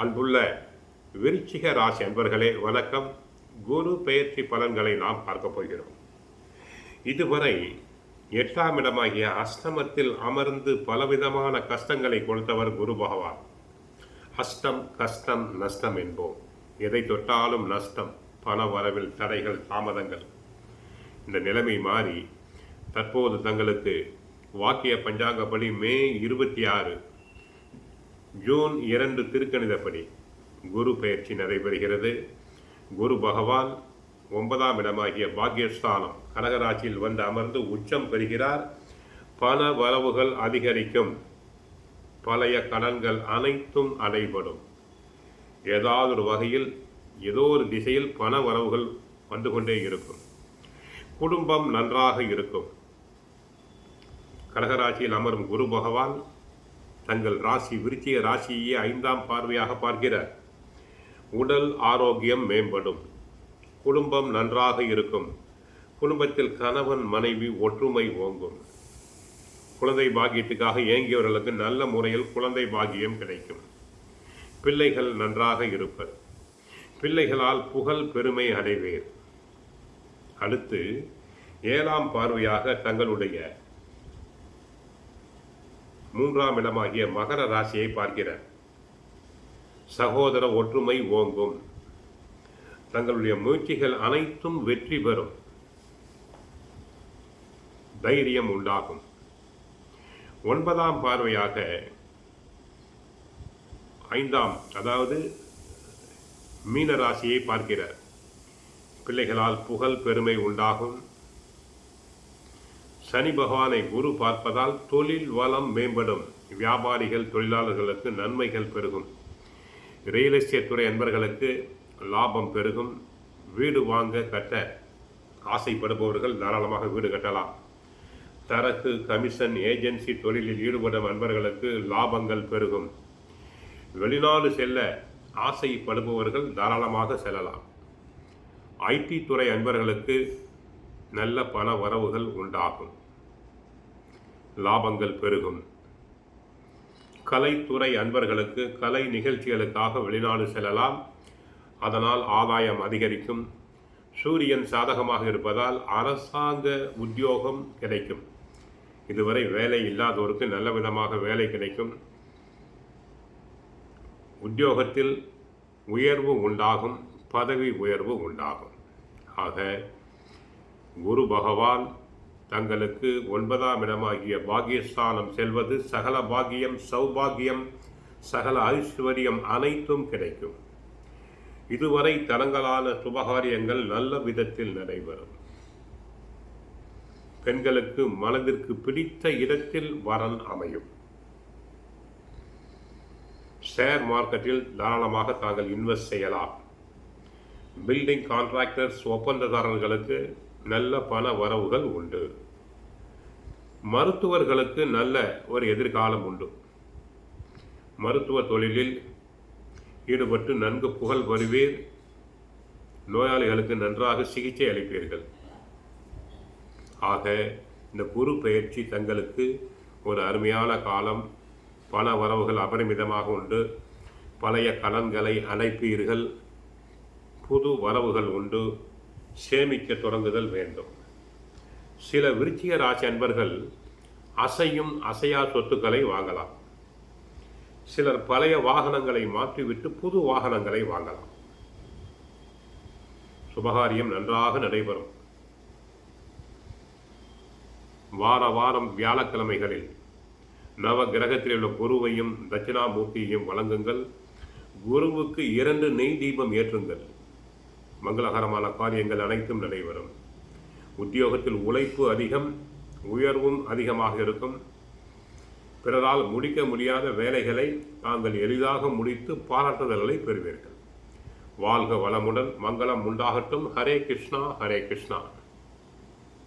அன்புள்ள விருச்சிக ராசி அன்பர்களே வணக்கம். குரு பெயர்ச்சி பலன்களை நாம் பார்க்க போகிறோம். இதுவரை 8ஆம் இடமாகிய அஷ்டமத்தில் அமர்ந்து பலவிதமான கஷ்டங்களை கொடுத்தவர் குரு பகவான். அஷ்டம் கஷ்டம் நஷ்டம் என்போம். எதை தொட்டாலும் நஷ்டம், பண வரவில் தடைகள், தாமதங்கள். இந்த நிலைமை மாறி தற்போது தங்களுக்கு வாக்கிய பஞ்சாங்கப்படி மே 26 ஜூன் 2 திருக்கணிதப்படி குரு பெயர்ச்சி நடைபெறுகிறது. குரு பகவான் 9ஆம் இடமாகிய பாக்யஸ்தானம் கடகராசியில் வந்து அமர்ந்து உச்சம் பெறுகிறார். பண வரவுகள் அதிகரிக்கும். பழைய கடன்கள் அனைத்தும் அடைபடும். ஏதாவது ஒரு வகையில் ஏதோ ஒரு திசையில் பண வரவுகள் வந்து கொண்டே இருக்கும். குடும்பம் நன்றாக இருக்கும். கடகராசியில் அமரும் குரு பகவான் தங்கள் ராசி விருச்சிக ராசியை 5ஆம் பார்வையாக பார்க்கிறார். உடல் ஆரோக்கியம் மேம்படும். குடும்பம் நன்றாக இருக்கும். குடும்பத்தில் கணவன் மனைவி ஒற்றுமை ஓங்கும். குழந்தை பாக்கியத்துக்காக ஏங்கியவர்களுக்கு நல்ல முறையில் குழந்தை பாக்கியம் கிடைக்கும். பிள்ளைகள் நன்றாக இருப்பர். பிள்ளைகளால் புகழ் பெருமை அடைவீர். அடுத்து 7ஆம் பார்வையாக தங்களுடைய 3ஆம் இடமாகிய மகர ராசியை பார்க்கிறார். சகோதர ஒற்றுமை ஓங்கும். தங்களுடைய முயற்சிகள் அனைத்தும் வெற்றி பெறும். தைரியம் உண்டாகும். 9ஆம் பார்வையாக 5ஆம் அதாவது மீன ராசியை பார்க்கிறார். பிள்ளைகளால் புகழ் பெருமை உண்டாகும். சனி பகவானை குரு பார்ப்பதால் தொழில் வளம் மேம்படும். வியாபாரிகள் தொழிலாளர்களுக்கு நன்மைகள் பெருகும். ரியல் எஸ்டேட் துறை அன்பர்களுக்கு லாபம் பெருகும். வீடு வாங்க கட்ட ஆசைப்படுபவர்கள் தாராளமாக வீடு கட்டலாம். தரகு கமிஷன் ஏஜென்சி தொழிலில் ஈடுபடும் அன்பர்களுக்கு லாபங்கள் பெருகும். வெளிநாடு செல்ல ஆசைப்படுபவர்கள் தாராளமாக செல்லலாம். ஐடி துறை அன்பர்களுக்கு நல்ல பண வரவுகள் உண்டாகும். லாபங்கள் பெருகும். கலைத்துறை அன்பர்களுக்கு கலை நிகழ்ச்சிகளுக்காக வெளிநாடு செல்லலாம். அதனால் ஆதாயம் அதிகரிக்கும். சூரியன் சாதகமாக இருப்பதால் அரசாங்க உத்தியோகம் கிடைக்கும். இதுவரை வேலை இல்லாதோருக்கு நல்ல விதமாக வேலை கிடைக்கும். உத்தியோகத்தில் உயர்வு உண்டாகும். பதவி உயர்வு உண்டாகும். ஆக குரு பகவான் தங்களுக்கு 9ஆம் இடமாகிய பாகியஸ்தானம் செல்வது சகல பாகியம், சௌபாகியம், சகல ஐஸ்வர்யம் அனைத்தும் கிடைக்கும். இதுவரை தடங்கலான சுபகாரியங்கள் நல்ல விதத்தில் நடைபெறும். பெண்களுக்கு மனதிற்கு பிடித்த இடத்தில் வரன் அமையும். ஷேர் மார்க்கெட்டில் தாராளமாக தாங்கள் இன்வெஸ்ட் செய்யலாம். பில்டிங் கான்ட்ராக்டர்ஸ் ஒப்பந்ததாரர்களுக்கு நல்ல பண வரவுகள் உண்டு. மருத்துவர்களுக்கு நல்ல ஒரு எதிர்காலம் உண்டு. மருத்துவ தொழிலில் ஈடுபட்டு நன்கு புகழ் வருவீர். நோயாளிகளுக்கு நன்றாக சிகிச்சை அளிப்பீர்கள். ஆக இந்த குரு பெயர்ச்சி தங்களுக்கு ஒரு அருமையான காலம். பண வரவுகள் அபரிமிதமாக உண்டு. பழைய கடன்களை அடைப்பீர்கள். புது வரவுகள் உண்டு. சேமிக்க தொடங்குதல் வேண்டும். சில விருச்சிக ராசி அன்பர்கள் அசையும் அசையா சொத்துக்களை வாங்கலாம். சிலர் பழைய வாகனங்களை மாற்றிவிட்டு புது வாகனங்களை வாங்கலாம். சுபகாரியம் நன்றாக நடைபெறும். வாரம் வியாழக்கிழமைகளில் நவ கிரகத்தில் உள்ள குருவையும் தட்சிணாமூர்த்தியையும் வழங்குங்கள். குருவுக்கு 2 நெய் தீபம் ஏற்றுங்கள். மங்களகரமான காரியங்கள் அனைத்தும் நடைபெறும். உத்தியோகத்தில் உழைப்பு அதிகம், உயர்வும் அதிகமாக இருக்கும். பிறரால் முடிக்க முடியாத வேலைகளை தாங்கள் எளிதாக முடித்து பாராட்டுதல்களை பெறுவீர்கள். வாழ்க வளமுடன். மங்களம் உண்டாகட்டும். ஹரே கிருஷ்ணா, ஹரே கிருஷ்ணா.